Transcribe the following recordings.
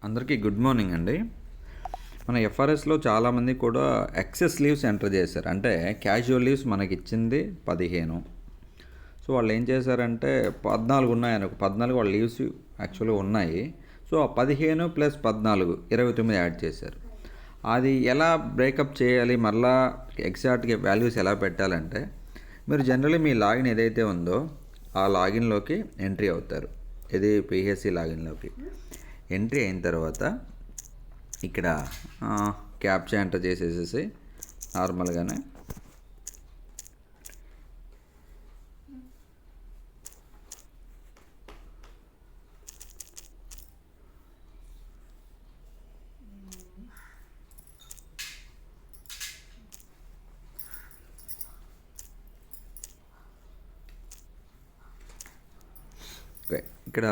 అందరికీ good morning అండి. మన ఎఫ్ఆర్ఎస్లో చాలామంది కూడా ఎక్సెస్ లీవ్స్ ఎంటర్ చేశారు. అంటే క్యాజువల్ లీవ్స్ మనకి ఇచ్చింది 15. సో వాళ్ళు ఏం చేశారంటే 14 ఉన్నాయని, ఒక 14 వాళ్ళ లీవ్స్ యాక్చువల్గా ఉన్నాయి. సో ఆ 15 + 14 29 యాడ్ చేశారు. అది ఎలా బ్రేకప్ చేయాలి, మళ్ళా ఎగ్జాక్ట్గా వాల్యూస్ ఎలా పెట్టాలంటే, మీరు జనరల్లీ మీ లాగిన్ ఏదైతే ఉందో ఆ లాగిన్లోకి ఎంట్రీ అవుతారు. ఇది పిహెచ్సి లాగిన్లోకి ఎంట్రీ అయిన తర్వాత ఇక్కడ క్యాప్చా ఎంటర్ చేసేసేసి నార్మల్గానే ఇక్కడ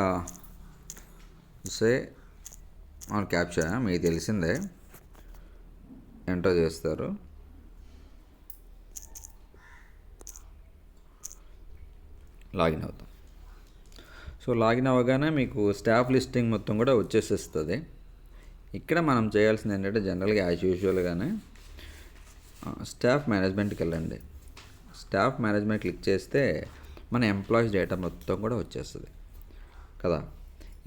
మన క్యాప్చా మీకు తెలిసిందే ఎంటర్ చేస్తారు. లాగిన్ అవుతాం. సో లాగిన్ అవ్వగానే మీకు స్టాఫ్ లిస్టింగ్ మొత్తం కూడా వచ్చేసేస్తుంది. ఇక్కడ మనం చేయాల్సింది ఏంటంటే, జనరల్గా యాజ్ యూజువల్గానే స్టాఫ్ మేనేజ్మెంట్కి వెళ్ళండి. స్టాఫ్ మేనేజ్మెంట్ క్లిక్ చేస్తే మన ఎంప్లాయీస్ డేటా మొత్తం కూడా వచ్చేస్తుంది కదా.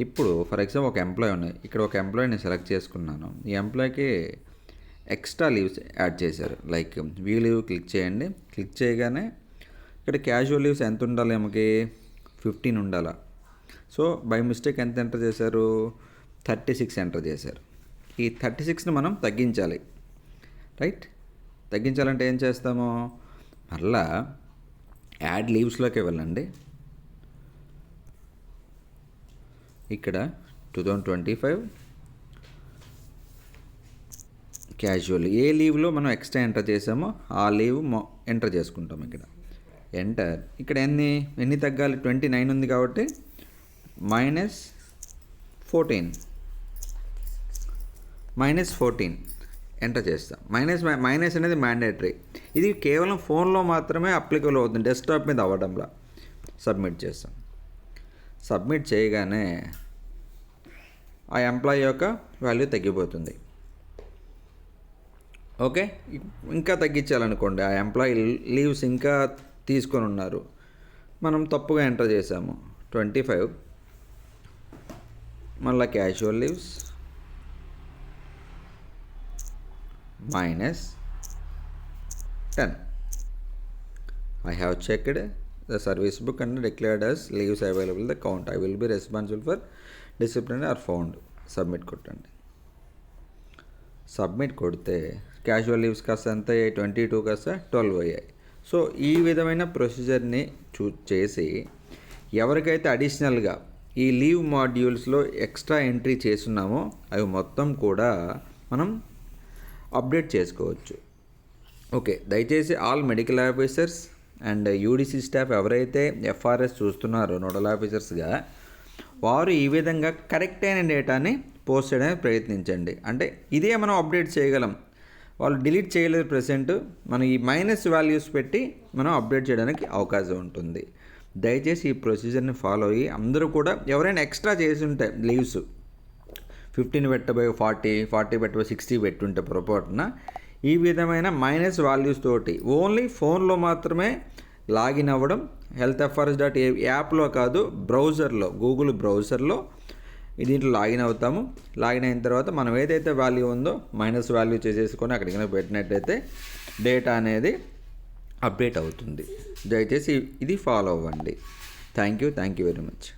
ఇప్పుడు ఫర్ ఎగ్జాంపుల్ ఒక ఎంప్లాయీ ఉన్నాయి. ఇక్కడ ఒక ఎంప్లాయీని సెలెక్ట్ చేసుకున్నాను. ఈ ఎంప్లాయీకి ఎక్స్ట్రా లీవ్స్ యాడ్ చేశారు. లైక్ వ్యూ లీవ్ క్లిక్ చేయండి. క్లిక్ చేయగానే ఇక్కడ క్యాజువల్ లీవ్స్ ఎంత ఉండాలి, మనకి 15 ఉండాలా. సో బై మిస్టేక్ ఎంత ఎంటర్ చేశారు, 36 ఎంటర్ చేశారు. ఈ 36ని మనం తగ్గించాలి, రైట్. తగ్గించాలంటే ఏం చేస్తాము, మళ్ళా యాడ్ లీవ్స్లోకి వెళ్ళండి. ఇక్కడ 2025 క్యాజువల్ ఏ లీవ్లో మనం ఎక్స్ట్రా ఎంటర్ చేసామో ఆ లీవ్ ఎంటర్ చేసుకుంటాం. ఇక్కడ ఎంటర్, ఇక్కడ ఎన్ని తగ్గాలి, 29 ఉంది కాబట్టి -14 ఎంటర్ చేస్తాం. మైనస్ అనేది మ్యాండేటరీ. ఇది కేవలం ఫోన్లో మాత్రమే అప్లికబుల్ అవుతుంది, డెస్క్టాప్ మీద అవ్వడంలా. సబ్మిట్ చేస్తాం. సబ్మిట్ చేయగానే ఆ ఎంప్లాయీ యొక్క వాల్యూ తగ్గిపోతుంది. ఓకే, ఇంకా తగ్గించాలనుకోండి, ఆ ఎంప్లాయీ లీవ్స్ ఇంకా తీసుకొని ఉన్నారు, మనం తప్పుగా ఎంటర్ చేసాము. 25 మళ్ళీ casual leaves -10. I have checked the service book and declared as leaves available the count. I will be responsible for disciplinary or found. Submit కొట్టండి. సబ్మిట్ కొడితే క్యాజువల్ లీవ్స్ కాస్త ఎంత అయ్యాయి, 22 కాస్త 12 అయ్యాయి. సో ఈ విధమైన ప్రొసీజర్ని చేసి ఎవరికైతే అడిషనల్గా ఈ లీవ్ మాడ్యూల్స్లో ఎక్స్ట్రా ఎంట్రీ చేస్తున్నామో అవి మొత్తం కూడా మనం అప్డేట్ చేసుకోవచ్చు. ఓకే, దయచేసి all medical officers and UDC staff ఎవరైతే ఎఫ్ఆర్ఎస్ చూస్తున్నారో నోడల్ ఆఫీసర్స్గా, వారు ఈ విధంగా కరెక్ట్ అయిన డేటాని పోస్ట్ చేయడానికి ప్రయత్నించండి. అంటే ఇదే మనం అప్డేట్ చేయగలం, వాళ్ళు డిలీట్ చేయలేదు. ప్రెసెంట్ మనం ఈ మైనస్ వాల్యూస్ పెట్టి మనం అప్డేట్ చేయడానికి అవకాశం ఉంటుంది. దయచేసి ఈ ప్రొసీజర్ని ఫాలో అయ్యి అందరూ కూడా, ఎవరైనా ఎక్స్ట్రా చేసి ఉంటే లీవ్స్ 15 పెట్టబోయి 40 పెట్టబోయి 60 పెట్టుంటే పొరపాటున, ఈ విధమైన మైనస్ వాల్యూస్ తోటి ఓన్లీ ఫోన్లో మాత్రమే లాగిన్ అవ్వడం. health.frs.in యాప్లో కాదు, బ్రౌజర్లో, గూగుల్ బ్రౌజర్లో దీంట్లో లాగిన్ అవుతాము. లాగిన్ అయిన తర్వాత మనం ఏదైతే వాల్యూ ఉందో మైనస్ వాల్యూ చేసేసుకొని అక్కడికి పెట్టినట్టయితే డేటా అనేది అప్డేట్ అవుతుంది. దయచేసి ఇది ఫాలో అవ్వండి. Thank you very much.